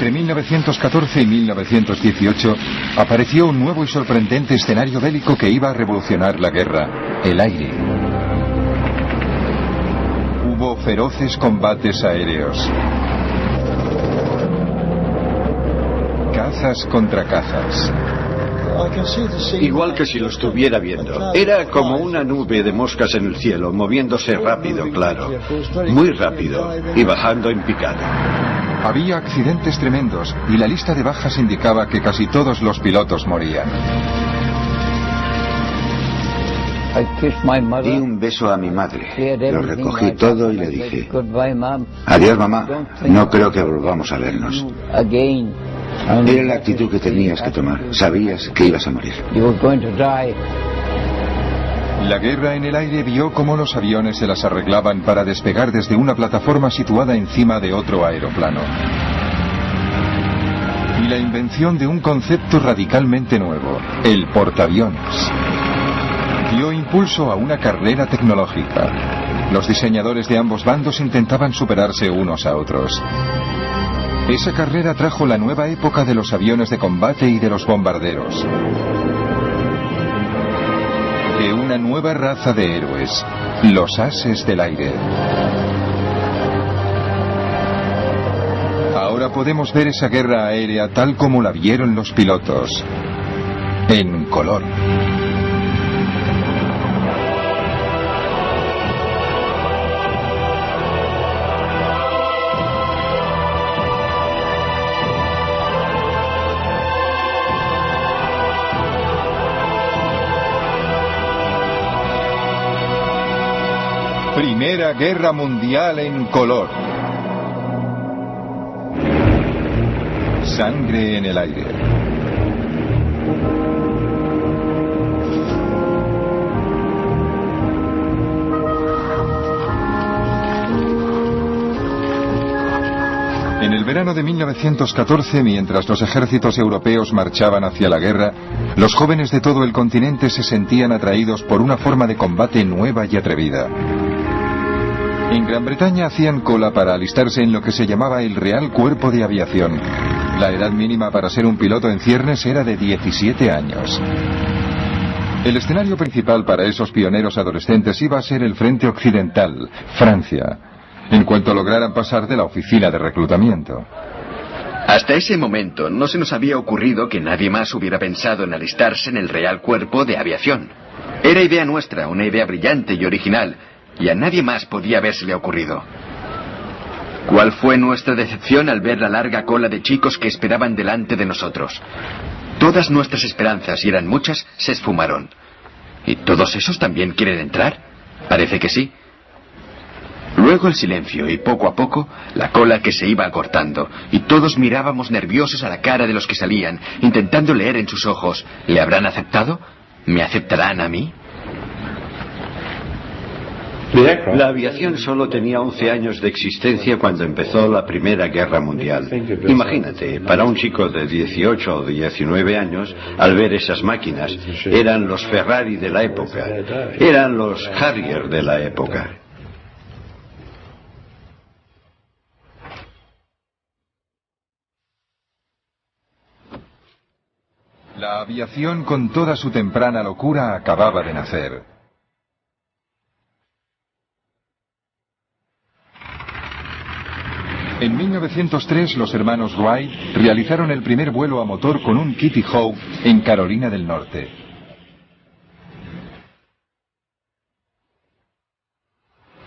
Entre 1914 y 1918 apareció un nuevo y sorprendente escenario bélico que iba a revolucionar la guerra: el aire. Hubo feroces combates aéreos. Cazas contra cazas. Igual que si lo estuviera viendo. Era como una nube de moscas en el cielo, moviéndose rápido, claro. Muy rápido y bajando en picada. Había accidentes tremendos y la lista de bajas indicaba que casi todos los pilotos morían. Di un beso a mi madre. Lo recogí todo y le dije: adiós, mamá. No creo que volvamos a vernos. Era la actitud que tenías que tomar. Sabías que ibas a morir. La guerra en el aire vio cómo los aviones se las arreglaban para despegar desde una plataforma situada encima de otro aeroplano. Y la invención de un concepto radicalmente nuevo: el portaaviones. Dio impulso a una carrera tecnológica. Los diseñadores de ambos bandos intentaban superarse unos a otros. Esa carrera trajo la nueva época de los aviones de combate y de los bombarderos. De una nueva raza de héroes, los ases del aire. Ahora podemos ver esa guerra aérea tal como la vieron los pilotos, en color. Primera Guerra Mundial en color. Sangre en el aire. En el verano de 1914, mientras los ejércitos europeos marchaban hacia la guerra, los jóvenes de todo el continente se sentían atraídos por una forma de combate nueva y atrevida. En Gran Bretaña hacían cola para alistarse en lo que se llamaba el Real Cuerpo de Aviación. La edad mínima para ser un piloto en ciernes era de 17 años. El escenario principal para esos pioneros adolescentes iba a ser el frente occidental, Francia, en cuanto lograran pasar de la oficina de reclutamiento. Hasta ese momento no se nos había ocurrido que nadie más hubiera pensado en alistarse en el Real Cuerpo de Aviación. Era idea nuestra, una idea brillante y original, y a nadie más podía habérsele ocurrido. ¿Cuál fue nuestra decepción al ver la larga cola de chicos que esperaban delante de nosotros? Todas nuestras esperanzas, y eran muchas, se esfumaron. ¿Y todos esos también quieren entrar? Parece que sí. Luego el silencio y poco a poco la cola que se iba acortando, y todos mirábamos nerviosos a la cara de los que salían, intentando leer en sus ojos: ¿le habrán aceptado? ¿Me aceptarán a mí? La aviación solo tenía 11 años de existencia cuando empezó la Primera Guerra Mundial. Imagínate, para un chico de 18 o 19 años, al ver esas máquinas, eran los Ferrari de la época, eran los Harrier de la época. La aviación, con toda su temprana locura, acababa de nacer. En 1903, los hermanos Wright realizaron el primer vuelo a motor con un Kitty Hawk en Carolina del Norte.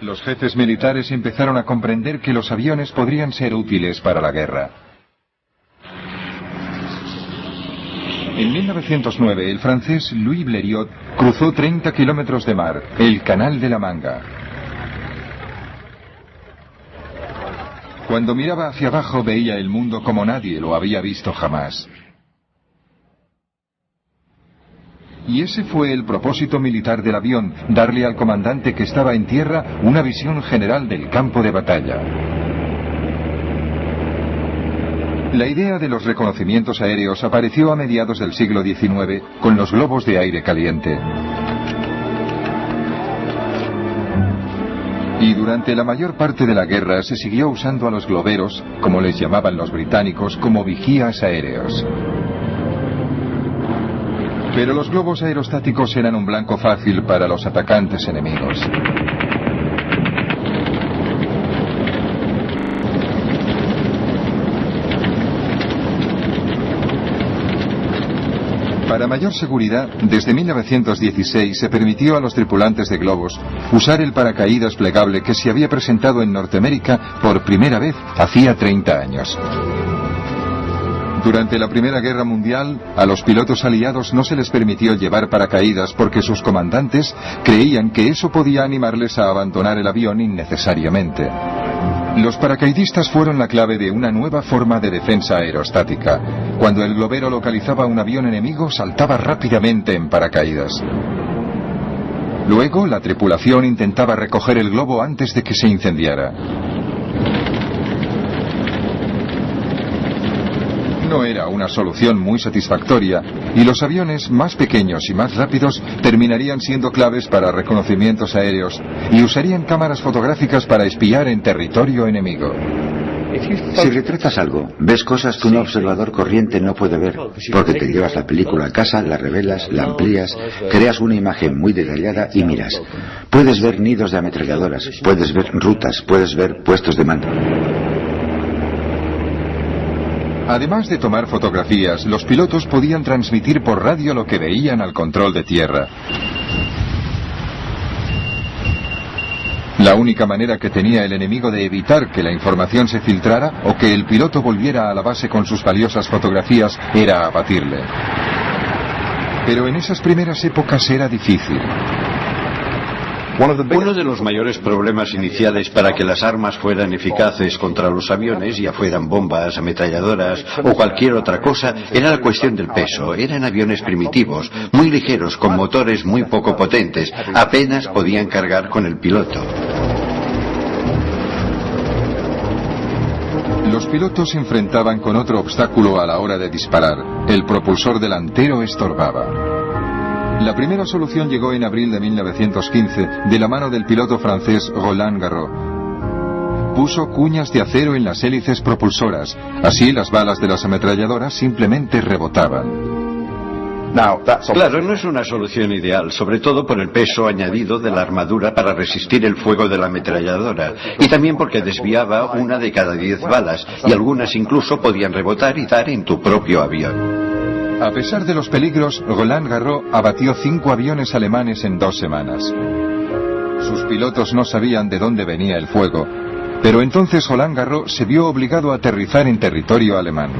Los jefes militares empezaron a comprender que los aviones podrían ser útiles para la guerra. En 1909, el francés Louis Blériot cruzó 30 kilómetros de mar, el Canal de la Manga. Cuando miraba hacia abajo veía el mundo como nadie lo había visto jamás. Y ese fue el propósito militar del avión: darle al comandante que estaba en tierra una visión general del campo de batalla. La idea de los reconocimientos aéreos apareció a mediados del siglo XIX con los globos de aire caliente. Y durante la mayor parte de la guerra se siguió usando a los globeros, como les llamaban los británicos, como vigías aéreos. Pero los globos aerostáticos eran un blanco fácil para los atacantes enemigos. Para mayor seguridad, desde 1916 se permitió a los tripulantes de globos usar el paracaídas plegable que se había presentado en Norteamérica por primera vez hacía 30 años. Durante la Primera Guerra Mundial, a los pilotos aliados no se les permitió llevar paracaídas porque sus comandantes creían que eso podía animarles a abandonar el avión innecesariamente. Los paracaidistas fueron la clave de una nueva forma de defensa aerostática. Cuando el globero localizaba un avión enemigo, saltaba rápidamente en paracaídas. Luego, la tripulación intentaba recoger el globo antes de que se incendiara. No era una solución muy satisfactoria, y los aviones más pequeños y más rápidos terminarían siendo claves para reconocimientos aéreos y usarían cámaras fotográficas para espiar en territorio enemigo. Si retratas algo, ves cosas que un observador corriente no puede ver, porque te llevas la película a casa, la revelas, la amplías, creas una imagen muy detallada y miras. Puedes ver nidos de ametralladoras, puedes ver rutas, puedes ver puestos de mando. Además de tomar fotografías, los pilotos podían transmitir por radio lo que veían al control de tierra. La única manera que tenía el enemigo de evitar que la información se filtrara o que el piloto volviera a la base con sus valiosas fotografías era abatirle. Pero en esas primeras épocas era difícil. Uno de los mayores problemas iniciales para que las armas fueran eficaces contra los aviones, ya fueran bombas, ametralladoras o cualquier otra cosa, era la cuestión del peso. Eran aviones primitivos, muy ligeros, con motores muy poco potentes. Apenas podían cargar con el piloto. Los pilotos se enfrentaban con otro obstáculo a la hora de disparar. El propulsor delantero estorbaba. La primera solución llegó en abril de 1915 de la mano del piloto francés Roland Garros. Puso cuñas de acero en las hélices propulsoras, así las balas de las ametralladoras simplemente rebotaban. Claro, no es una solución ideal, sobre todo por el peso añadido de la armadura para resistir el fuego de la ametralladora, y también porque desviaba 1 de cada 10 balas, y algunas incluso podían rebotar y dar en tu propio avión. A pesar de los peligros, Roland Garros abatió 5 aviones alemanes en 2 semanas. Sus pilotos no sabían de dónde venía el fuego, pero entonces Roland Garros se vio obligado a aterrizar en territorio alemán.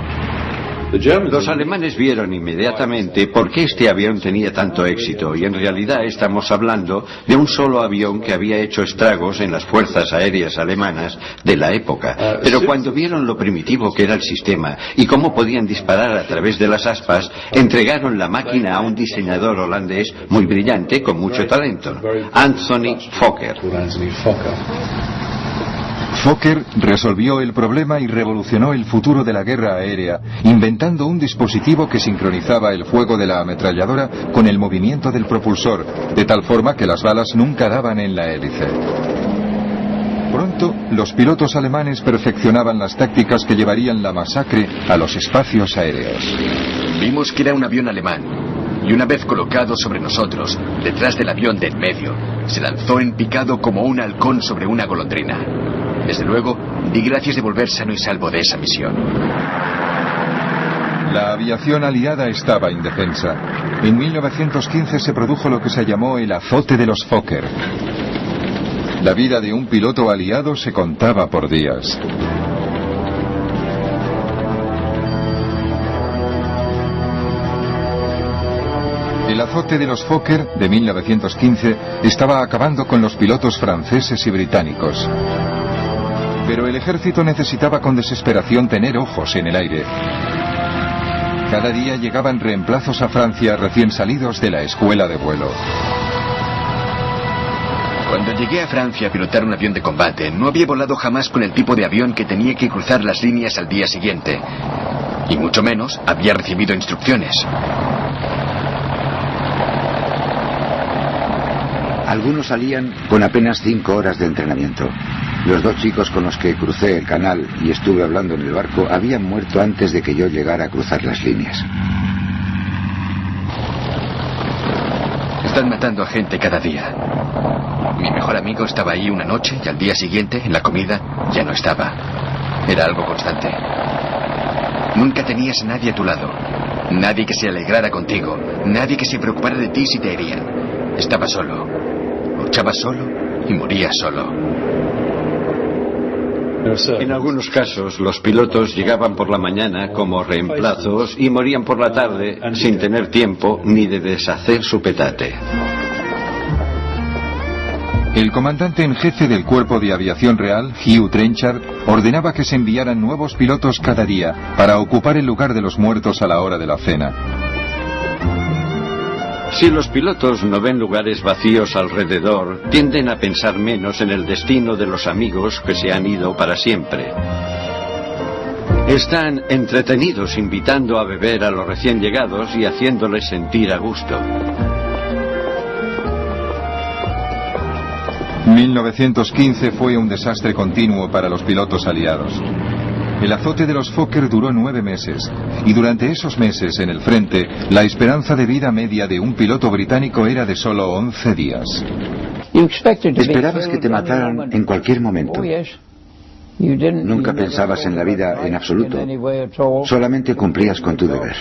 Los alemanes vieron inmediatamente por qué este avión tenía tanto éxito, y en realidad estamos hablando de un solo avión que había hecho estragos en las fuerzas aéreas alemanas de la época. Pero cuando vieron lo primitivo que era el sistema y cómo podían disparar a través de las aspas, entregaron la máquina a un diseñador holandés muy brillante, con mucho talento, Anthony Fokker. Fokker resolvió el problema y revolucionó el futuro de la guerra aérea, inventando un dispositivo que sincronizaba el fuego de la ametralladora con el movimiento del propulsor, de tal forma que las balas nunca daban en la hélice. Pronto, los pilotos alemanes perfeccionaban las tácticas que llevarían la masacre a los espacios aéreos. Vimos que era un avión alemán, y una vez colocado sobre nosotros, detrás del avión de en medio, se lanzó en picado como un halcón sobre una golondrina. Desde luego, di gracias de volver sano y salvo de esa misión. La aviación aliada estaba indefensa. En 1915 se produjo lo que se llamó el azote de los Fokker. La vida de un piloto aliado se contaba por días. El azote de los Fokker de 1915 estaba acabando con los pilotos franceses y británicos. Pero el ejército necesitaba con desesperación tener ojos en el aire. Cada día llegaban reemplazos a Francia recién salidos de la escuela de vuelo. Cuando llegué a Francia a pilotar un avión de combate, no había volado jamás con el tipo de avión que tenía que cruzar las líneas al día siguiente. Y mucho menos había recibido instrucciones. Algunos salían con apenas 5 horas de entrenamiento. Los 2 chicos con los que crucé el canal y estuve hablando en el barco habían muerto antes de que yo llegara a cruzar las líneas. Están matando a gente cada día. Mi mejor amigo estaba ahí una noche y al día siguiente, en la comida, ya no estaba. Era algo constante. Nunca tenías a nadie a tu lado. Nadie que se alegrara contigo. Nadie que se preocupara de ti si te herían. Estabas solo. Luchabas solo y morías solo. En algunos casos, los pilotos llegaban por la mañana como reemplazos y morían por la tarde sin tener tiempo ni de deshacer su petate. El comandante en jefe del Cuerpo de Aviación Real, Hugh Trenchard, ordenaba que se enviaran nuevos pilotos cada día para ocupar el lugar de los muertos a la hora de la cena. Si los pilotos no ven lugares vacíos alrededor, tienden a pensar menos en el destino de los amigos que se han ido para siempre. Están entretenidos invitando a beber a los recién llegados y haciéndoles sentir a gusto. 1915 fue un desastre continuo para los pilotos aliados. El azote de los Fokker duró 9 meses, y durante esos meses en el frente, la esperanza de vida media de un piloto británico era de solo 11 días. Esperabas que te mataran en cualquier momento. Nunca pensabas en la vida en absoluto. Solamente cumplías con tu deber.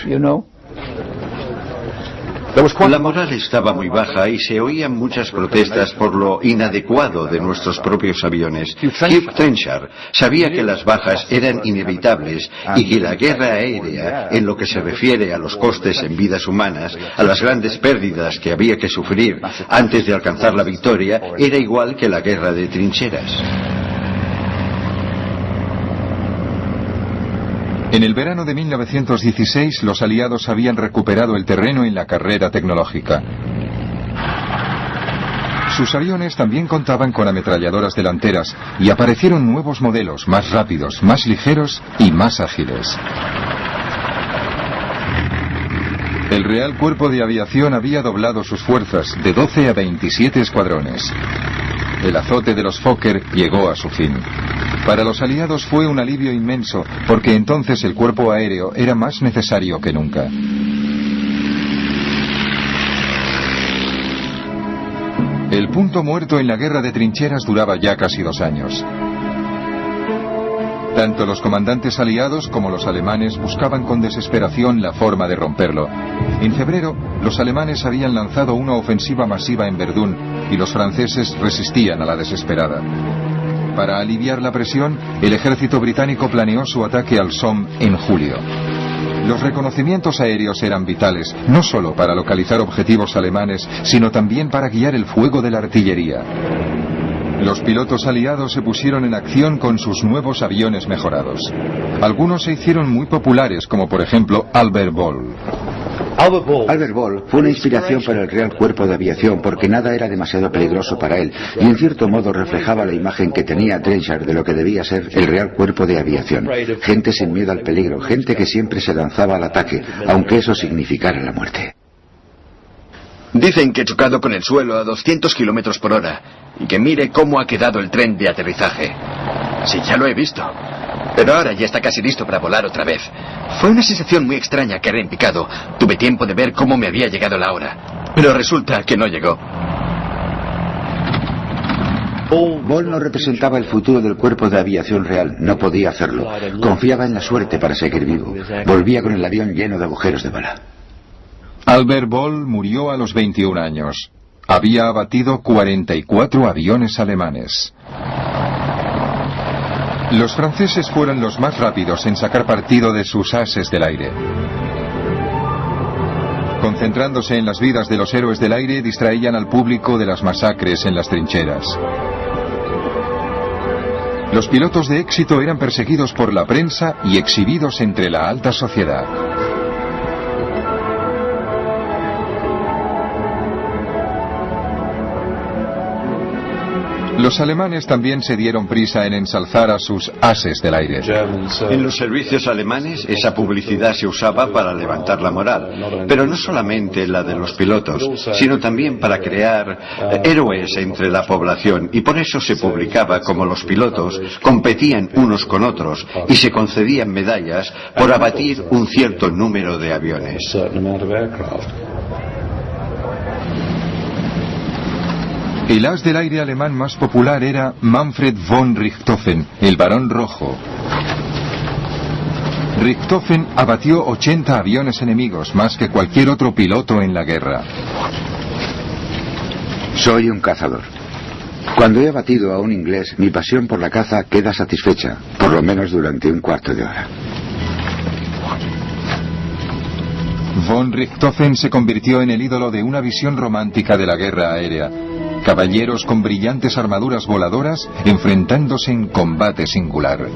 La moral estaba muy baja y se oían muchas protestas por lo inadecuado de nuestros propios aviones. Hugh Trenchard sabía que las bajas eran inevitables y que la guerra aérea, en lo que se refiere a los costes en vidas humanas, a las grandes pérdidas que había que sufrir antes de alcanzar la victoria, era igual que la guerra de trincheras. En el verano de 1916, los aliados habían recuperado el terreno en la carrera tecnológica. Sus aviones también contaban con ametralladoras delanteras y aparecieron nuevos modelos más rápidos, más ligeros y más ágiles. El Real Cuerpo de Aviación había doblado sus fuerzas de 12 a 27 escuadrones. El azote de los Fokker llegó a su fin. Para los aliados fue un alivio inmenso, porque entonces el cuerpo aéreo era más necesario que nunca. El punto muerto en la guerra de trincheras duraba ya casi 2 años. Tanto los comandantes aliados como los alemanes buscaban con desesperación la forma de romperlo. En febrero, los alemanes habían lanzado una ofensiva masiva en Verdún y los franceses resistían a la desesperada. Para aliviar la presión, el ejército británico planeó su ataque al Somme en julio. Los reconocimientos aéreos eran vitales, no solo para localizar objetivos alemanes, sino también para guiar el fuego de la artillería. Los pilotos aliados se pusieron en acción con sus nuevos aviones mejorados. Algunos se hicieron muy populares, como por ejemplo Albert Ball. Albert Ball fue una inspiración para el Real Cuerpo de Aviación porque nada era demasiado peligroso para él y en cierto modo reflejaba la imagen que tenía Trenchard de lo que debía ser el Real Cuerpo de Aviación. Gente sin miedo al peligro, gente que siempre se lanzaba al ataque, aunque eso significara la muerte. Dicen que he chocado con el suelo a 200 kilómetros por hora y que mire cómo ha quedado el tren de aterrizaje. Sí, ya lo he visto. Pero ahora ya está casi listo para volar otra vez. Fue una sensación muy extraña caer en picado. Tuve tiempo de ver cómo me había llegado la hora. Pero resulta que no llegó. Ball no representaba el futuro del Cuerpo de Aviación Real. No podía hacerlo. Confiaba en la suerte para seguir vivo. Volvía con el avión lleno de agujeros de bala. Albert Ball murió a los 21 años. Había abatido 44 aviones alemanes. Los franceses fueron los más rápidos en sacar partido de sus ases del aire. Concentrándose en las vidas de los héroes del aire, distraían al público de las masacres en las trincheras. Los pilotos de éxito eran perseguidos por la prensa y exhibidos entre la alta sociedad. Los alemanes también se dieron prisa en ensalzar a sus ases del aire. En los servicios alemanes esa publicidad se usaba para levantar la moral, pero no solamente la de los pilotos, sino también para crear héroes entre la población, y por eso se publicaba como los pilotos competían unos con otros y se concedían medallas por abatir un cierto número de aviones. El as del aire alemán más popular era Manfred von Richthofen, el Barón Rojo. Richthofen abatió 80 aviones enemigos, más que cualquier otro piloto en la guerra. Soy un cazador. Cuando he abatido a un inglés, mi pasión por la caza queda satisfecha, por lo menos durante un cuarto de hora. Von Richthofen se convirtió en el ídolo de una visión romántica de la guerra aérea. Caballeros con brillantes armaduras voladoras enfrentándose en combate singular.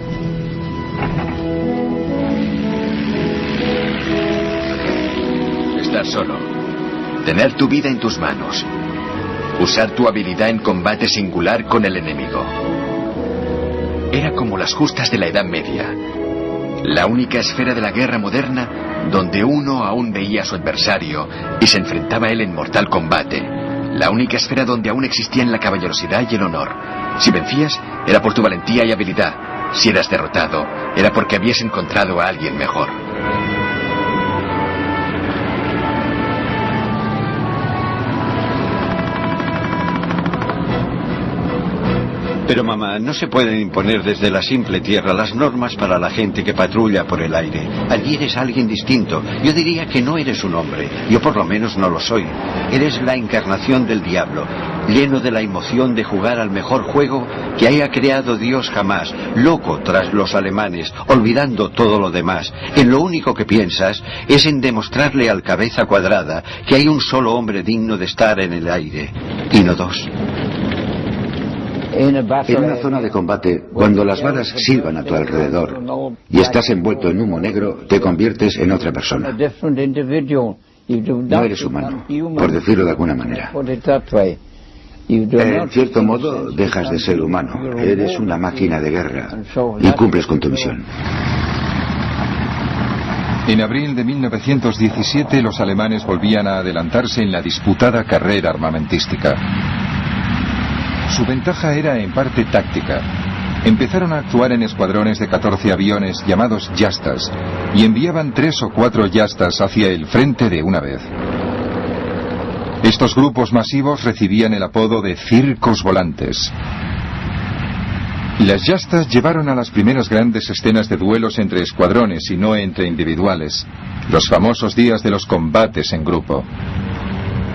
Estar solo. Tener tu vida en tus manos. Usar tu habilidad en combate singular con el enemigo. Era como las justas de la Edad Media. La única esfera de la guerra moderna donde uno aún veía a su adversario y se enfrentaba a él en mortal combate. La única esfera donde aún existían la caballerosidad y el honor. Si vencías, era por tu valentía y habilidad. Si eras derrotado, era porque habías encontrado a alguien mejor. Pero mamá, no se pueden imponer desde la simple tierra las normas para la gente que patrulla por el aire. Allí eres alguien distinto. Yo diría que no eres un hombre. Yo por lo menos no lo soy. Eres la encarnación del diablo, lleno de la emoción de jugar al mejor juego que haya creado Dios jamás, loco tras los alemanes, olvidando todo lo demás. En lo único que piensas es en demostrarle al cabeza cuadrada que hay un solo hombre digno de estar en el aire, y no dos. En una zona de combate, cuando las balas silban a tu alrededor y estás envuelto en humo negro, te conviertes en otra persona. No eres humano, por decirlo de alguna manera. En cierto modo, dejas de ser humano. Eres una máquina de guerra y cumples con tu misión. En abril de 1917, los alemanes volvían a adelantarse en la disputada carrera armamentística. Su ventaja era en parte táctica. Empezaron a actuar en escuadrones de 14 aviones llamados Yastas y enviaban 3 o 4 Yastas hacia el frente de una vez. Estos grupos masivos recibían el apodo de circos volantes. Las Yastas llevaron a las primeras grandes escenas de duelos entre escuadrones y no entre individuales, los famosos días de los combates en grupo.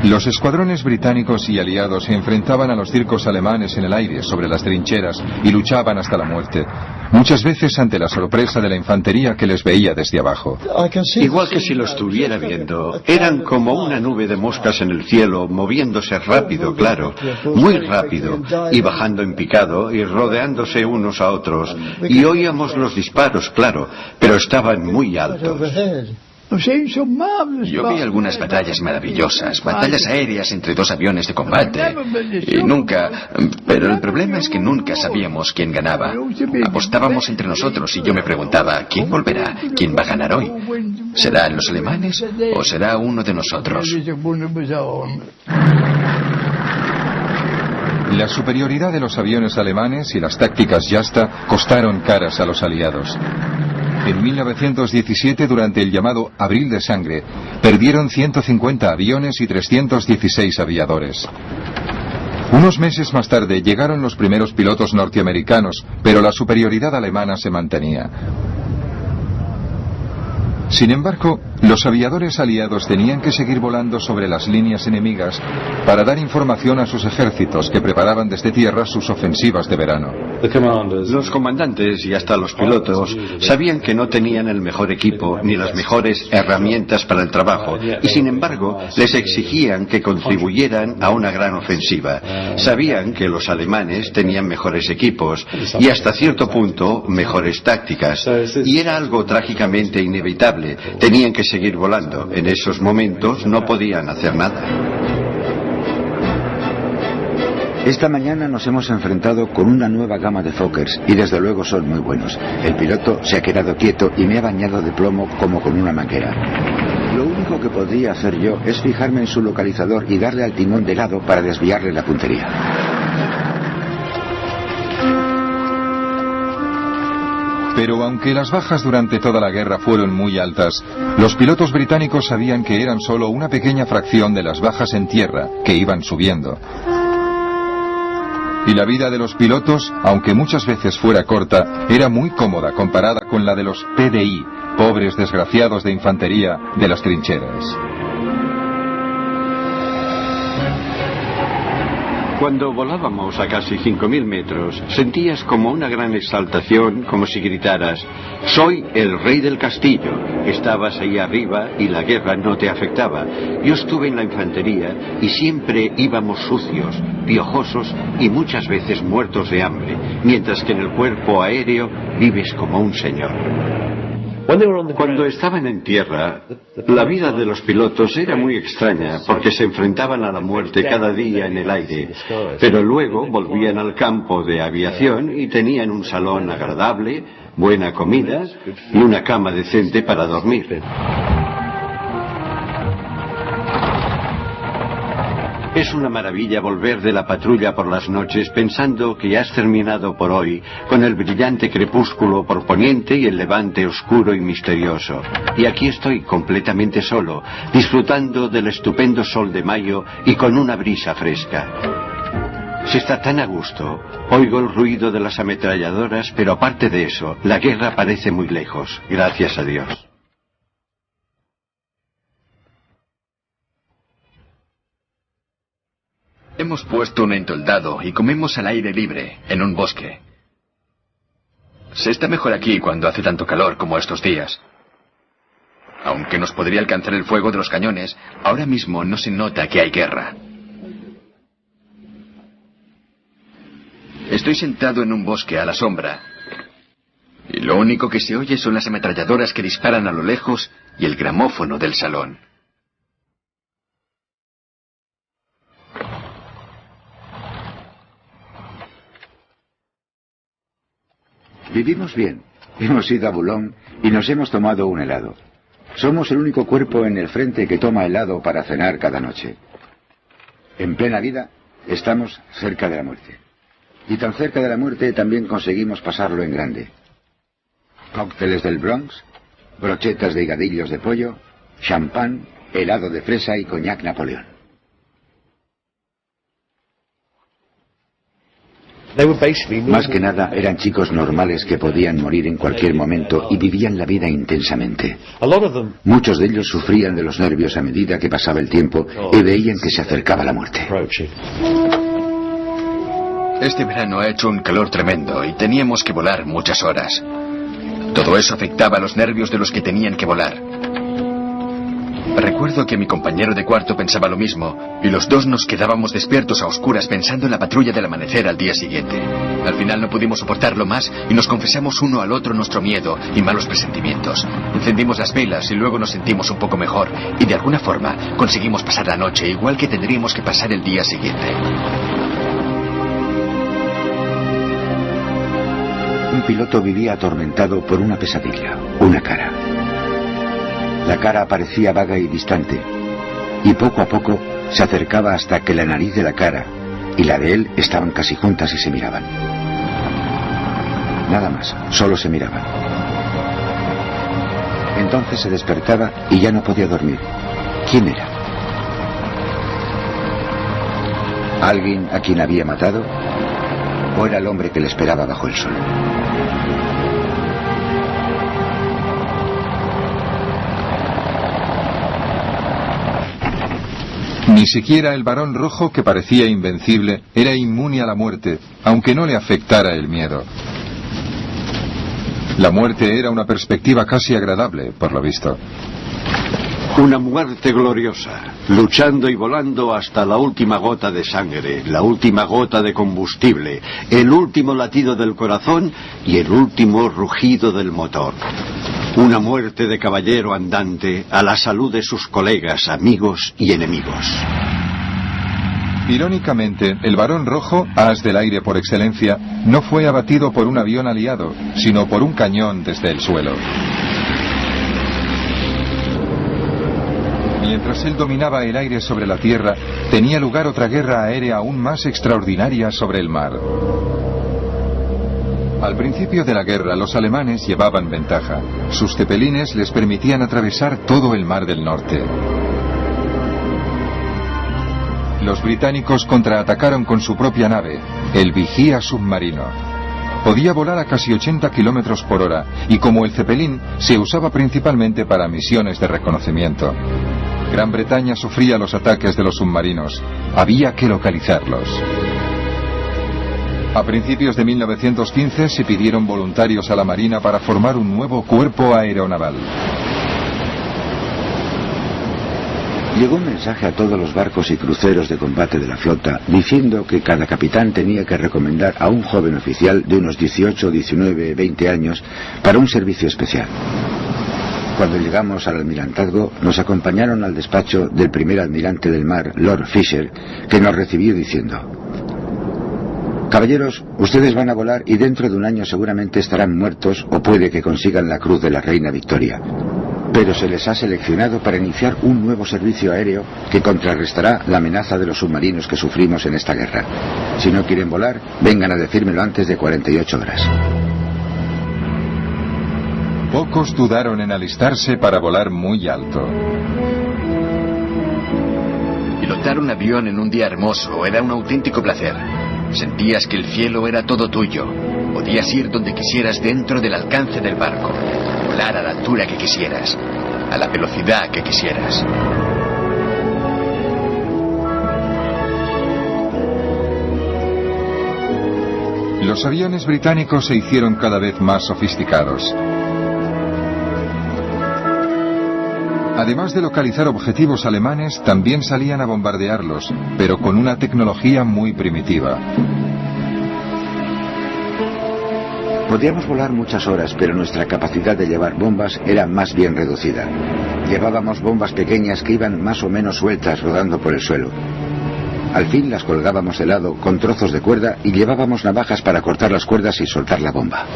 Los escuadrones británicos y aliados se enfrentaban a los circos alemanes en el aire sobre las trincheras y luchaban hasta la muerte, muchas veces ante la sorpresa de la infantería que les veía desde abajo. Igual que si lo estuviera viendo, eran como una nube de moscas en el cielo, moviéndose rápido, claro, muy rápido, y bajando en picado y rodeándose unos a otros, y oíamos los disparos, claro, pero estaban muy altos. Yo vi algunas batallas maravillosas, batallas aéreas entre 2 aviones de combate, y nunca... Pero el problema es que nunca sabíamos quién ganaba. Apostábamos entre nosotros y yo me preguntaba, ¿quién volverá? ¿Quién va a ganar hoy? ¿Serán los alemanes o será uno de nosotros? La superioridad de los aviones alemanes y las tácticas Yasta costaron caras a los aliados. En 1917, durante el llamado Abril de Sangre, perdieron 150 aviones y 316 aviadores. Unos meses más tarde llegaron los primeros pilotos norteamericanos, pero la superioridad alemana se mantenía. Sin embargo, los aviadores aliados tenían que seguir volando sobre las líneas enemigas para dar información a sus ejércitos que preparaban desde tierra sus ofensivas de verano. Los comandantes y hasta los pilotos sabían que no tenían el mejor equipo ni las mejores herramientas para el trabajo y sin embargo les exigían que contribuyeran a una gran ofensiva. Sabían que los alemanes tenían mejores equipos y hasta cierto punto mejores tácticas y era algo trágicamente inevitable. Tenían que seguir volando. En esos momentos no podían hacer nada. Esta mañana nos hemos enfrentado con una nueva gama de Fokkers y desde luego son muy buenos. El piloto se ha quedado quieto y me ha bañado de plomo como con una manguera. Lo único que podría hacer yo es fijarme en su localizador y darle al timón de lado para desviarle la puntería. Pero aunque las bajas durante toda la guerra fueron muy altas, los pilotos británicos sabían que eran solo una pequeña fracción de las bajas en tierra, que iban subiendo. Y la vida de los pilotos, aunque muchas veces fuera corta, era muy cómoda comparada con la de los PDI, pobres desgraciados de infantería de las trincheras. Cuando volábamos a casi 5.000 metros, sentías como una gran exaltación, como si gritaras: «Soy el rey del castillo». Estabas ahí arriba y la guerra no te afectaba. Yo estuve en la infantería y siempre íbamos sucios, piojosos y muchas veces muertos de hambre, mientras que en el cuerpo aéreo vives como un señor. Cuando estaban en tierra, la vida de los pilotos era muy extraña porque se enfrentaban a la muerte cada día en el aire, pero luego volvían al campo de aviación y tenían un salón agradable, buena comida y una cama decente para dormir. Es una maravilla volver de la patrulla por las noches pensando que has terminado por hoy con el brillante crepúsculo por poniente y el levante oscuro y misterioso. Y aquí estoy completamente solo, disfrutando del estupendo sol de mayo y con una brisa fresca. Se está tan a gusto. Oigo el ruido de las ametralladoras, pero aparte de eso, la guerra parece muy lejos, gracias a Dios. Hemos puesto un entoldado y comemos al aire libre, en un bosque. Se está mejor aquí cuando hace tanto calor como estos días. Aunque nos podría alcanzar el fuego de los cañones, ahora mismo no se nota que hay guerra. Estoy sentado en un bosque a la sombra, y lo único que se oye son las ametralladoras que disparan a lo lejos y el gramófono del salón. Vivimos bien. Hemos ido a Boulogne y nos hemos tomado un helado. Somos el único cuerpo en el frente que toma helado para cenar cada noche. En plena vida, estamos cerca de la muerte. Y tan cerca de la muerte también conseguimos pasarlo en grande. Cócteles del Bronx, brochetas de higadillos de pollo, champán, helado de fresa y coñac Napoleón. Más que nada eran chicos normales que podían morir en cualquier momento y vivían la vida intensamente. Muchos de ellos sufrían de los nervios a medida que pasaba el tiempo y veían que se acercaba la muerte. Este verano ha hecho un calor tremendo y teníamos que volar muchas horas. Todo eso afectaba a los nervios de los que tenían que volar. Recuerdo que mi compañero de cuarto pensaba lo mismo, y los dos nos quedábamos despiertos a oscuras pensando en la patrulla del amanecer al día siguiente. Al final no pudimos soportarlo más y nos confesamos uno al otro nuestro miedo y malos presentimientos. Encendimos las velas y luego nos sentimos un poco mejor, y de alguna forma conseguimos pasar la noche igual que tendríamos que pasar el día siguiente. Un piloto vivía atormentado por una pesadilla, una cara. La cara parecía vaga y distante, y poco a poco se acercaba hasta que la nariz de la cara y la de él estaban casi juntas y se miraban. Nada más, solo se miraban. Entonces se despertaba y ya no podía dormir. ¿Quién era? ¿Alguien a quien había matado? ¿O era el hombre que le esperaba bajo el sol? Ni siquiera el varón rojo, que parecía invencible, era inmune a la muerte, aunque no le afectara el miedo. La muerte era una perspectiva casi agradable, por lo visto. Una muerte gloriosa, luchando y volando hasta la última gota de sangre, la última gota de combustible, el último latido del corazón y el último rugido del motor. Una muerte de caballero andante a la salud de sus colegas, amigos y enemigos. Irónicamente, el Barón Rojo, as del aire por excelencia, no fue abatido por un avión aliado, sino por un cañón desde el suelo. Mientras él dominaba el aire sobre la tierra, tenía lugar otra guerra aérea aún más extraordinaria sobre el mar. Al principio de la guerra, los alemanes llevaban ventaja. Sus cepelines les permitían atravesar todo el Mar del Norte. Los británicos contraatacaron con su propia nave, el Vigía submarino. Podía volar a casi 80 kilómetros por hora y, como el cepelín, se usaba principalmente para misiones de reconocimiento. Gran Bretaña sufría los ataques de los submarinos. Había que localizarlos. A principios de 1915 se pidieron voluntarios a la Marina para formar un nuevo cuerpo aeronaval. Llegó un mensaje a todos los barcos y cruceros de combate de la flota diciendo que cada capitán tenía que recomendar a un joven oficial de unos 18, 19, 20 años para un servicio especial. Cuando llegamos al almirantazgo, nos acompañaron al despacho del primer almirante del mar, Lord Fisher, que nos recibió diciendo: caballeros, ustedes van a volar y dentro de un año seguramente estarán muertos o puede que consigan la Cruz de la Reina Victoria. Pero se les ha seleccionado para iniciar un nuevo servicio aéreo que contrarrestará la amenaza de los submarinos que sufrimos en esta guerra. Si no quieren volar, vengan a decírmelo antes de 48 horas. Pocos dudaron en alistarse para volar muy alto. Pilotar un avión en un día hermoso era un auténtico placer. Sentías que el cielo era todo tuyo. Podías ir donde quisieras dentro del alcance del barco. Volar a la altura que quisieras, a la velocidad que quisieras. Los aviones británicos se hicieron cada vez más sofisticados. Además de localizar objetivos alemanes, también salían a bombardearlos, pero con una tecnología muy primitiva. Podíamos volar muchas horas, pero nuestra capacidad de llevar bombas era más bien reducida. Llevábamos bombas pequeñas que iban más o menos sueltas rodando por el suelo. Al fin las colgábamos de lado con trozos de cuerda y llevábamos navajas para cortar las cuerdas y soltar la bomba.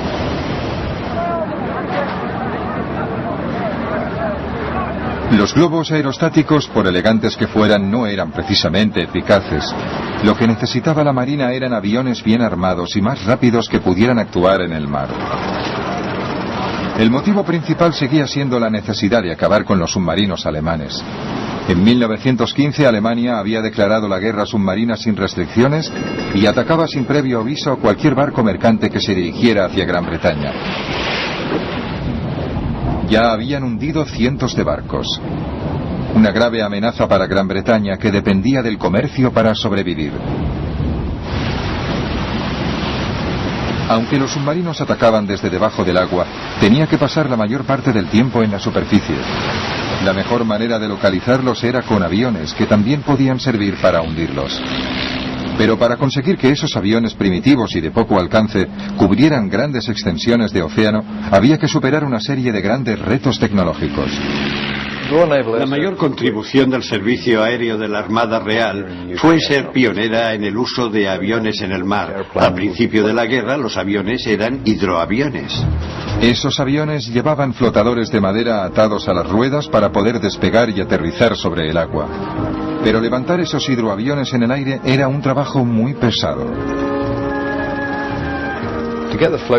Los globos aerostáticos, por elegantes que fueran, no eran precisamente eficaces. Lo que necesitaba la Marina eran aviones bien armados y más rápidos que pudieran actuar en el mar. El motivo principal seguía siendo la necesidad de acabar con los submarinos alemanes. En 1915 Alemania había declarado la guerra submarina sin restricciones y atacaba sin previo aviso a cualquier barco mercante que se dirigiera hacia Gran Bretaña. Ya habían hundido cientos de barcos. Una grave amenaza para Gran Bretaña que dependía del comercio para sobrevivir. Aunque los submarinos atacaban desde debajo del agua, tenía que pasar la mayor parte del tiempo en la superficie. La mejor manera de localizarlos era con aviones, que también podían servir para hundirlos. Pero para conseguir que esos aviones primitivos y de poco alcance cubrieran grandes extensiones de océano, había que superar una serie de grandes retos tecnológicos. La mayor contribución del servicio aéreo de la Armada Real fue ser pionera en el uso de aviones en el mar. Al principio de la guerra, los aviones eran hidroaviones. Esos aviones llevaban flotadores de madera atados a las ruedas para poder despegar y aterrizar sobre el agua. Pero levantar esos hidroaviones en el aire era un trabajo muy pesado.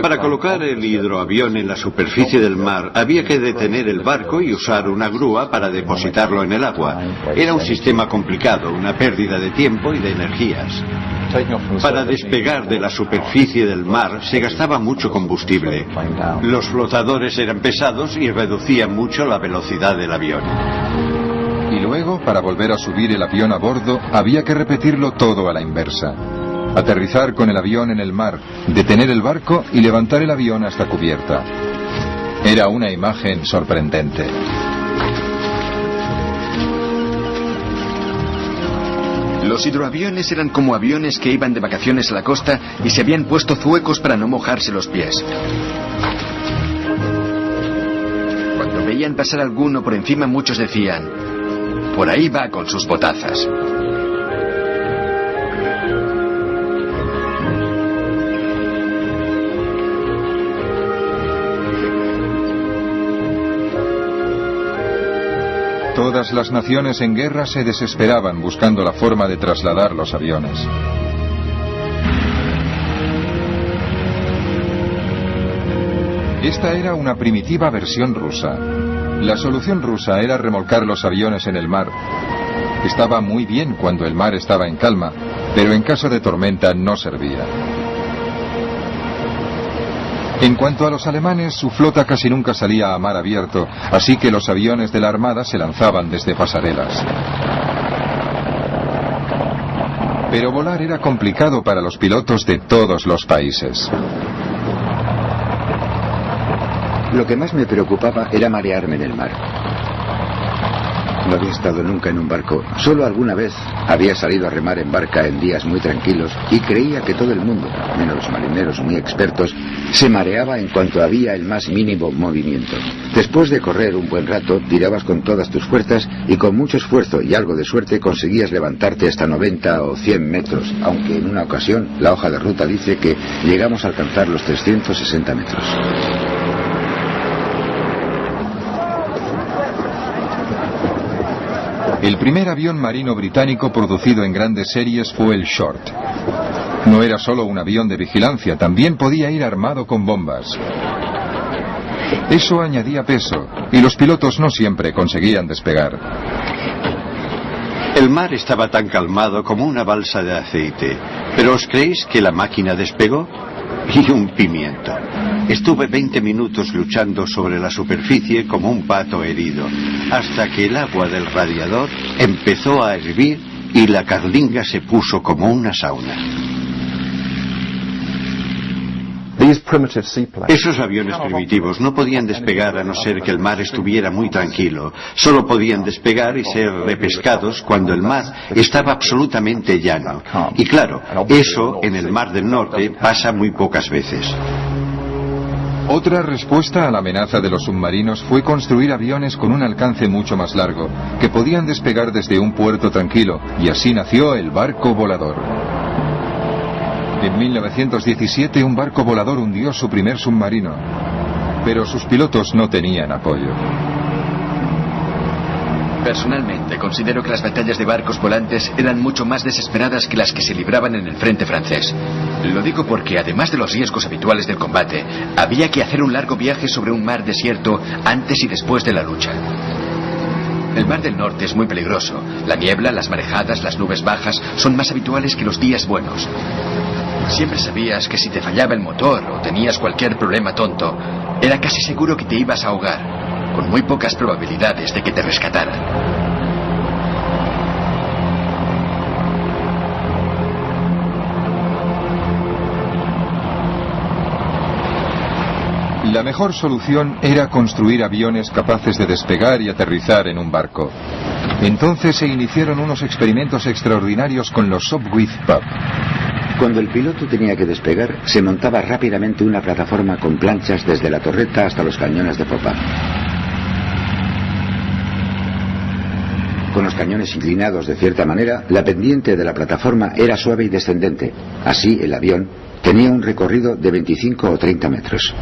Para colocar el hidroavión en la superficie del mar, había que detener el barco y usar una grúa para depositarlo en el agua. Era un sistema complicado, una pérdida de tiempo y de energías. Para despegar de la superficie del mar se gastaba mucho combustible. Los flotadores eran pesados y reducían mucho la velocidad del avión. Y luego, para volver a subir el avión a bordo, había que repetirlo todo a la inversa. Aterrizar con el avión en el mar, detener el barco y levantar el avión hasta cubierta. Era una imagen sorprendente. Los hidroaviones eran como aviones que iban de vacaciones a la costa y se habían puesto zuecos para no mojarse los pies. Cuando veían pasar alguno por encima, muchos decían: por ahí va con sus botazas. Todas las naciones en guerra se desesperaban buscando la forma de trasladar los aviones. Esta era una primitiva versión rusa. La solución rusa era remolcar los aviones en el mar. Estaba muy bien cuando el mar estaba en calma, pero en caso de tormenta no servía. En cuanto a los alemanes, su flota casi nunca salía a mar abierto, así que los aviones de la Armada se lanzaban desde pasarelas. Pero volar era complicado para los pilotos de todos los países. Lo que más me preocupaba era marearme en el mar. No había estado nunca en un barco. Solo alguna vez había salido a remar en barca en días muy tranquilos y creía que todo el mundo, menos los marineros muy expertos, se mareaba en cuanto había el más mínimo movimiento. Después de correr un buen rato, tirabas con todas tus fuerzas y con mucho esfuerzo y algo de suerte conseguías levantarte hasta 90 o 100 metros, aunque en una ocasión la hoja de ruta dice que llegamos a alcanzar los 360 metros. El primer avión marino británico producido en grandes series fue el Short. No era solo un avión de vigilancia, también podía ir armado con bombas. Eso añadía peso, y los pilotos no siempre conseguían despegar. El mar estaba tan calmado como una balsa de aceite. ¿Pero os creéis que la máquina despegó? Y un pimiento. Estuve 20 minutos luchando sobre la superficie como un pato herido, hasta que el agua del radiador empezó a hervir y la carlinga se puso como una sauna. Esos aviones primitivos no podían despegar a no ser que el mar estuviera muy tranquilo. Solo podían despegar y ser repescados cuando el mar estaba absolutamente llano. Y claro, eso en el Mar del Norte pasa muy pocas veces. Otra respuesta a la amenaza de los submarinos fue construir aviones con un alcance mucho más largo, que podían despegar desde un puerto tranquilo, y así nació el barco volador. En 1917 un barco volador hundió su primer submarino, pero sus pilotos no tenían apoyo. Personalmente, considero que las batallas de barcos volantes eran mucho más desesperadas que las que se libraban en el frente francés. Lo digo porque, además de los riesgos habituales del combate, había que hacer un largo viaje sobre un mar desierto antes y después de la lucha. El Mar del Norte es muy peligroso. La niebla, las marejadas, las nubes bajas son más habituales que los días buenos. Siempre sabías que si te fallaba el motor o tenías cualquier problema tonto, era casi seguro que te ibas a ahogar, con muy pocas probabilidades de que te rescataran. La mejor solución era construir aviones capaces de despegar y aterrizar en un barco. Entonces se iniciaron unos experimentos extraordinarios con los Sopwith Pup. Cuando el piloto tenía que despegar, se montaba rápidamente una plataforma con planchas desde la torreta hasta los cañones de popa. Con los cañones inclinados de cierta manera, la pendiente de la plataforma era suave y descendente. Así, el avión tenía un recorrido de 25 o 30 metros.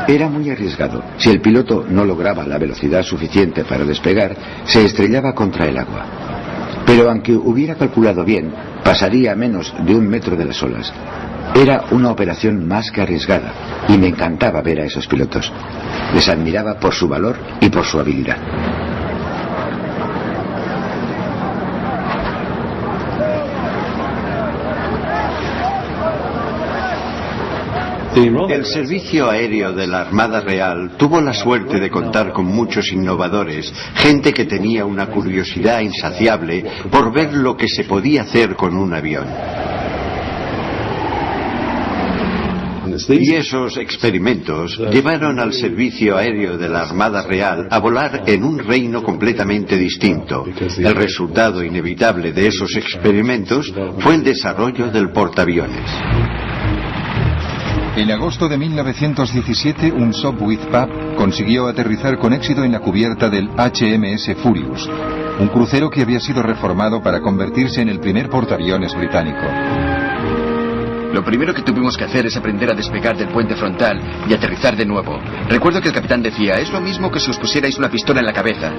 Era muy arriesgado. Si el piloto no lograba la velocidad suficiente para despegar, se estrellaba contra el agua. Pero aunque hubiera calculado bien, pasaría a menos de 1 metro de las olas. Era una operación más que arriesgada, y me encantaba ver a esos pilotos. Les admiraba por su valor y por su habilidad. El Servicio Aéreo de la Armada Real tuvo la suerte de contar con muchos innovadores, gente que tenía una curiosidad insaciable por ver lo que se podía hacer con un avión. Y esos experimentos llevaron al Servicio Aéreo de la Armada Real a volar en un reino completamente distinto. El resultado inevitable de esos experimentos fue el desarrollo del portaaviones. En agosto de 1917, un Sopwith Pup consiguió aterrizar con éxito en la cubierta del HMS Furious, un crucero que había sido reformado para convertirse en el primer portaaviones británico. Lo primero que tuvimos que hacer es aprender a despegar del puente frontal y aterrizar de nuevo. Recuerdo que el capitán decía, es lo mismo que si os pusierais una pistola en la cabeza.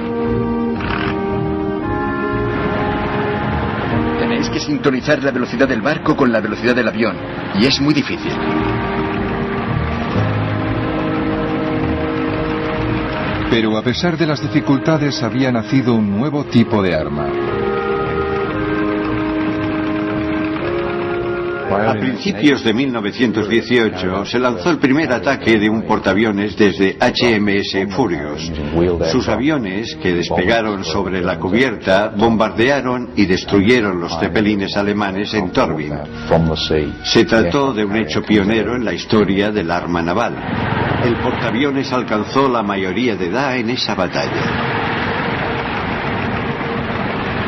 Tenéis que sincronizar la velocidad del barco con la velocidad del avión, y es muy difícil. Pero a pesar de las dificultades, había nacido un nuevo tipo de arma. A principios de 1918 se lanzó el primer ataque de un portaaviones desde HMS Furious. Sus aviones, que despegaron sobre la cubierta, bombardearon y destruyeron los zeppelines alemanes en Torvin. Se trató de un hecho pionero en la historia del arma naval. El portaaviones alcanzó la mayoría de edad en esa batalla.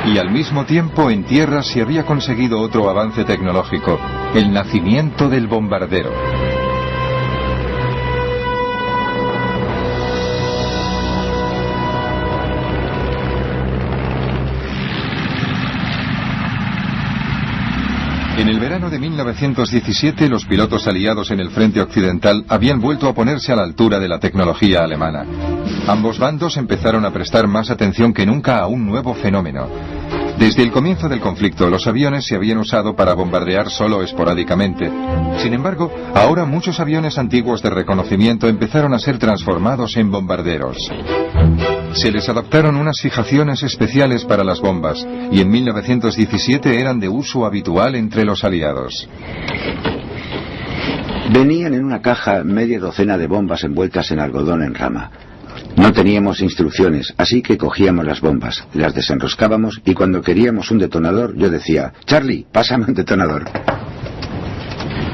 Y al mismo tiempo en tierra se había conseguido otro avance tecnológico, el nacimiento del bombardero. En el verano de 1917, los pilotos aliados en el frente occidental habían vuelto a ponerse a la altura de la tecnología alemana. Ambos bandos empezaron a prestar más atención que nunca a un nuevo fenómeno. Desde el comienzo del conflicto, los aviones se habían usado para bombardear solo esporádicamente. Sin embargo, ahora muchos aviones antiguos de reconocimiento empezaron a ser transformados en bombarderos. Se les adaptaron unas fijaciones especiales para las bombas, y en 1917 eran de uso habitual entre los aliados. Venían en una caja media docena de bombas envueltas en algodón en rama. No teníamos instrucciones, así que cogíamos las bombas, las desenroscábamos y cuando queríamos un detonador yo decía, Charlie, pásame un detonador.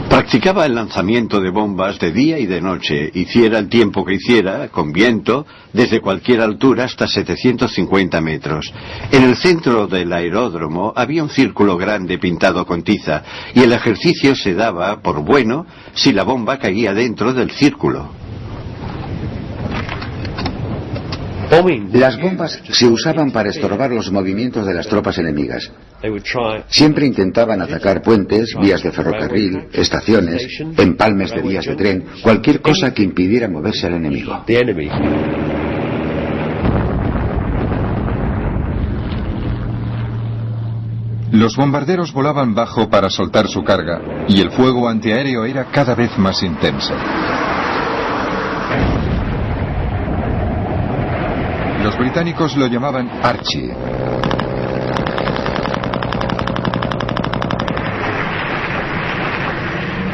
Practicaba el lanzamiento de bombas de día y de noche, hiciera el tiempo que hiciera, con viento, desde cualquier altura hasta 750 metros. En el centro del aeródromo había un círculo grande pintado con tiza, y el ejercicio se daba por bueno si la bomba caía dentro del círculo. Las bombas se usaban para estorbar los movimientos de las tropas enemigas. Siempre intentaban atacar puentes, vías de ferrocarril, estaciones, empalmes de vías de tren, cualquier cosa que impidiera moverse al enemigo. Los bombarderos volaban bajo para soltar su carga, y el fuego antiaéreo era cada vez más intenso. Los británicos lo llamaban Archie.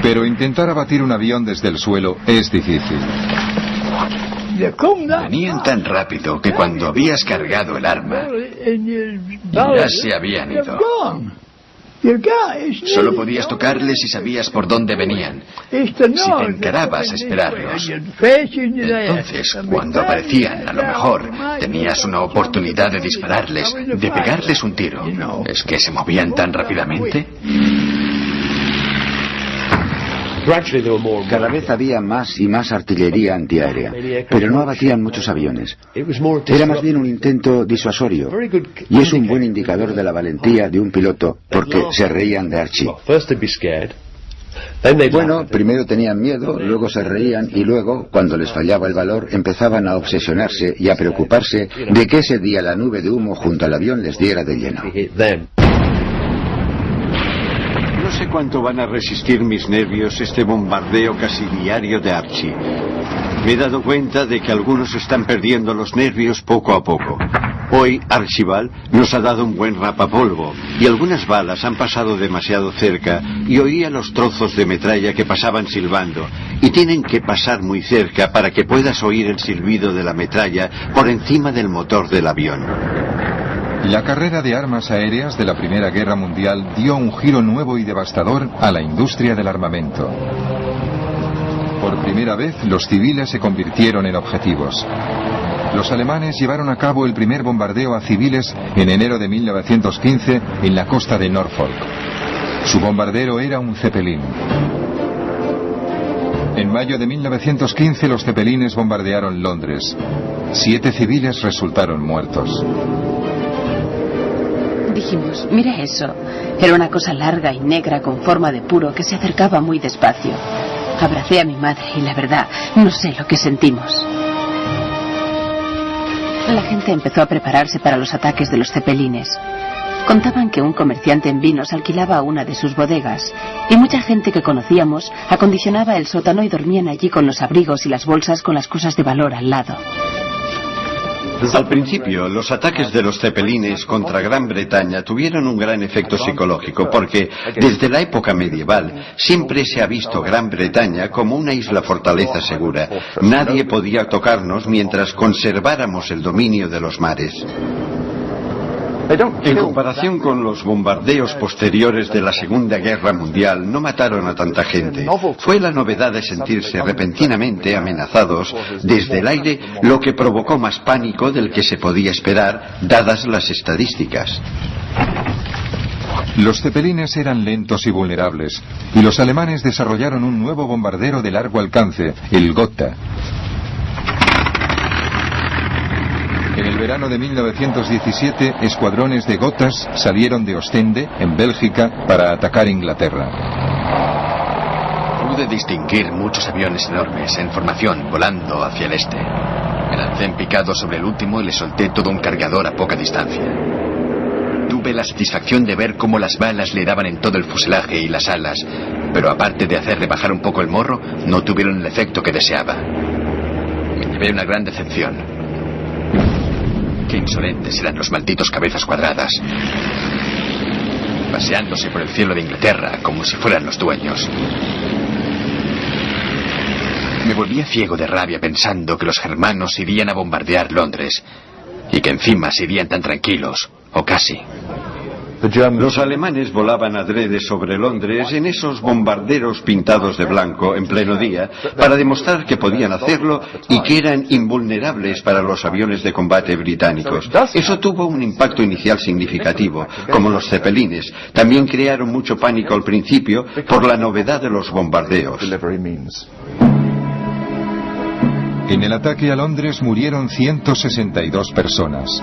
Pero intentar abatir un avión desde el suelo es difícil. Venían tan rápido que cuando habías cargado el arma, ya se habían ido. Solo podías tocarles si sabías por dónde venían, si te encarabas a esperarlos. Entonces, cuando aparecían, a lo mejor, tenías una oportunidad de dispararles, de pegarles un tiro. ¿Es que se movían tan rápidamente? Cada vez había más y más artillería antiaérea, pero no abatían muchos aviones. Era más bien un intento disuasorio, y es un buen indicador de la valentía de un piloto, porque se reían de Archie. Bueno, primero tenían miedo, luego se reían y luego, cuando les fallaba el valor, empezaban a obsesionarse y a preocuparse de que ese día la nube de humo junto al avión les diera de lleno. No sé cuánto van a resistir mis nervios este bombardeo casi diario de Archie. Me he dado cuenta de que algunos están perdiendo los nervios poco a poco. Hoy Archibald nos ha dado un buen rapapolvo y algunas balas han pasado demasiado cerca y oía los trozos de metralla que pasaban silbando y tienen que pasar muy cerca para que puedas oír el silbido de la metralla por encima del motor del avión. La carrera de armas aéreas de la Primera Guerra Mundial dio un giro nuevo y devastador a la industria del armamento. Por primera vez, los civiles se convirtieron en objetivos. Los alemanes llevaron a cabo el primer bombardeo a civiles en enero de 1915 en la costa de Norfolk. Su bombardero era un Zeppelin. En mayo de 1915 los cepelines bombardearon Londres. 7 civiles resultaron muertos. Dijimos, mira eso. Era una cosa larga y negra con forma de puro que se acercaba muy despacio. Abracé a mi madre y la verdad, no sé lo que sentimos. La gente empezó a prepararse para los ataques de los cepelines. Contaban que un comerciante en vinos alquilaba una de sus bodegas y mucha gente que conocíamos acondicionaba el sótano y dormían allí con los abrigos y las bolsas con las cosas de valor al lado. Al principio, los ataques de los cepelines contra Gran Bretaña tuvieron un gran efecto psicológico porque desde la época medieval siempre se ha visto Gran Bretaña como una isla fortaleza segura. Nadie podía tocarnos mientras conserváramos el dominio de los mares. En comparación con los bombardeos posteriores de la Segunda Guerra Mundial, no mataron a tanta gente. Fue la novedad de sentirse repentinamente amenazados desde el aire lo que provocó más pánico del que se podía esperar, dadas las estadísticas. Los cepelines eran lentos y vulnerables, y los alemanes desarrollaron un nuevo bombardero de largo alcance, el Gotha. En el verano de 1917, escuadrones de Gothas salieron de Ostende, en Bélgica, para atacar Inglaterra. Pude distinguir muchos aviones enormes en formación volando hacia el este. Me lancé en picado sobre el último y le solté todo un cargador a poca distancia. Tuve la satisfacción de ver cómo las balas le daban en todo el fuselaje y las alas, pero aparte de hacerle bajar un poco el morro, no tuvieron el efecto que deseaba. Me llevé una gran decepción. Qué insolentes eran los malditos cabezas cuadradas, paseándose por el cielo de Inglaterra como si fueran los dueños. Me volvía ciego de rabia pensando que los germanos irían a bombardear Londres y que encima se irían tan tranquilos, o casi. Los alemanes volaban adrede sobre Londres en esos bombarderos pintados de blanco en pleno día para demostrar que podían hacerlo y que eran invulnerables para los aviones de combate británicos. Eso tuvo un impacto inicial significativo. Como los cepelines, también crearon mucho pánico al principio por la novedad de los bombardeos. En el ataque a Londres murieron 162 personas.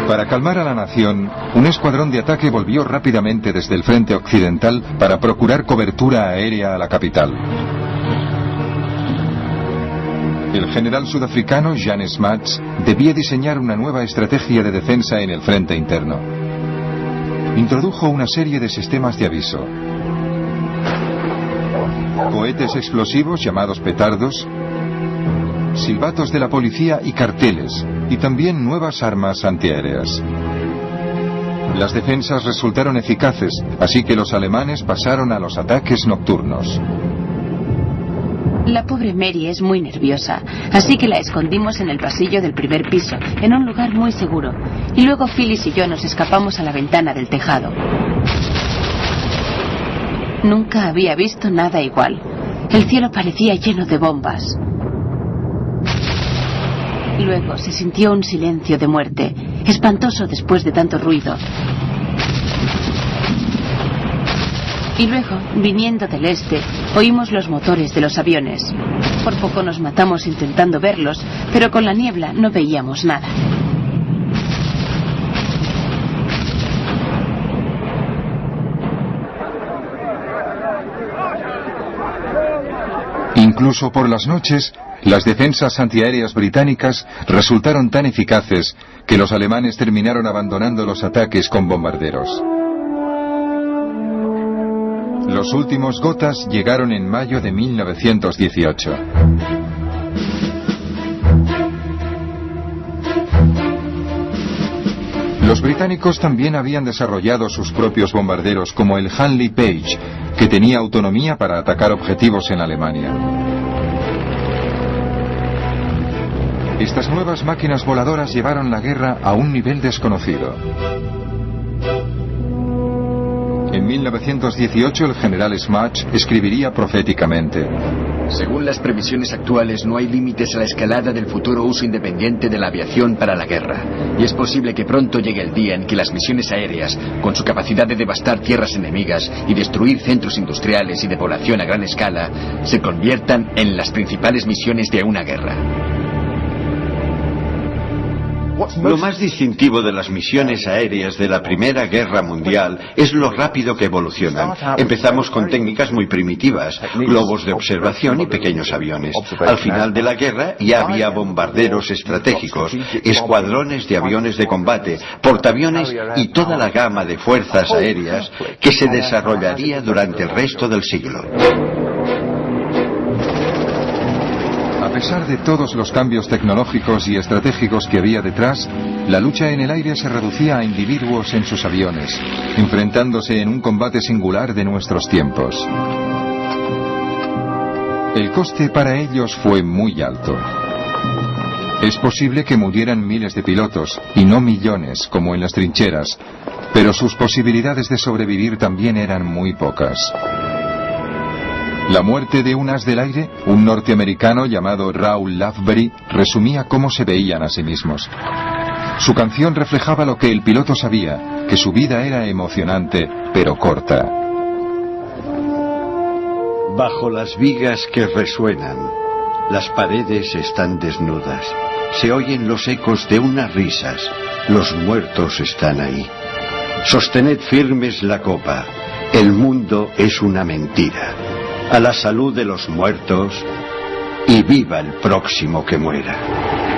Para calmar a la nación, un escuadrón de ataque volvió rápidamente desde el frente occidental para procurar cobertura aérea a la capital. El general sudafricano Jan Smuts debía diseñar una nueva estrategia de defensa en el frente interno. Introdujo una serie de sistemas de aviso. Cohetes explosivos llamados petardos, silbatos de la policía y carteles, y también nuevas armas antiaéreas. Las defensas resultaron eficaces, así que los alemanes pasaron a los ataques nocturnos. La pobre Mary es muy nerviosa, así que la escondimos en el pasillo del primer piso, en un lugar muy seguro, y luego Phyllis y yo nos escapamos a la ventana del tejado. Nunca había visto nada igual. El cielo parecía lleno de bombas. Luego se sintió un silencio de muerte, espantoso después de tanto ruido. Y luego, viniendo del este, oímos los motores de los aviones. Por poco nos matamos intentando verlos, pero con la niebla no veíamos nada. Incluso por las noches, las defensas antiaéreas británicas resultaron tan eficaces que los alemanes terminaron abandonando los ataques con bombarderos. Los últimos Gothas llegaron en mayo de 1918. Los británicos también habían desarrollado sus propios bombarderos como el Handley Page, que tenía autonomía para atacar objetivos en Alemania. Estas nuevas máquinas voladoras llevaron la guerra a un nivel desconocido. En 1918 el general Smuts escribiría proféticamente: Según las previsiones actuales, no hay límites a la escalada del futuro uso independiente de la aviación para la guerra. Y es posible que pronto llegue el día en que las misiones aéreas, con su capacidad de devastar tierras enemigas y destruir centros industriales y de población a gran escala, se conviertan en las principales misiones de una guerra. Lo más distintivo de las misiones aéreas de la Primera Guerra Mundial es lo rápido que evolucionan. Empezamos con técnicas muy primitivas, globos de observación y pequeños aviones. Al final de la guerra ya había bombarderos estratégicos, escuadrones de aviones de combate, portaaviones y toda la gama de fuerzas aéreas que se desarrollaría durante el resto del siglo. A pesar de todos los cambios tecnológicos y estratégicos que había detrás, la lucha en el aire se reducía a individuos en sus aviones, enfrentándose en un combate singular de nuestros tiempos. El coste para ellos fue muy alto. Es posible que murieran miles de pilotos, y no millones, como en las trincheras, pero sus posibilidades de sobrevivir también eran muy pocas. La muerte de un as del aire, un norteamericano llamado Raoul Loveberry, resumía cómo se veían a sí mismos. Su canción reflejaba lo que el piloto sabía, que su vida era emocionante, pero corta. Bajo las vigas que resuenan, las paredes están desnudas. Se oyen los ecos de unas risas. Los muertos están ahí. Sostened firmes la copa. El mundo es una mentira. A la salud de los muertos y viva el próximo que muera.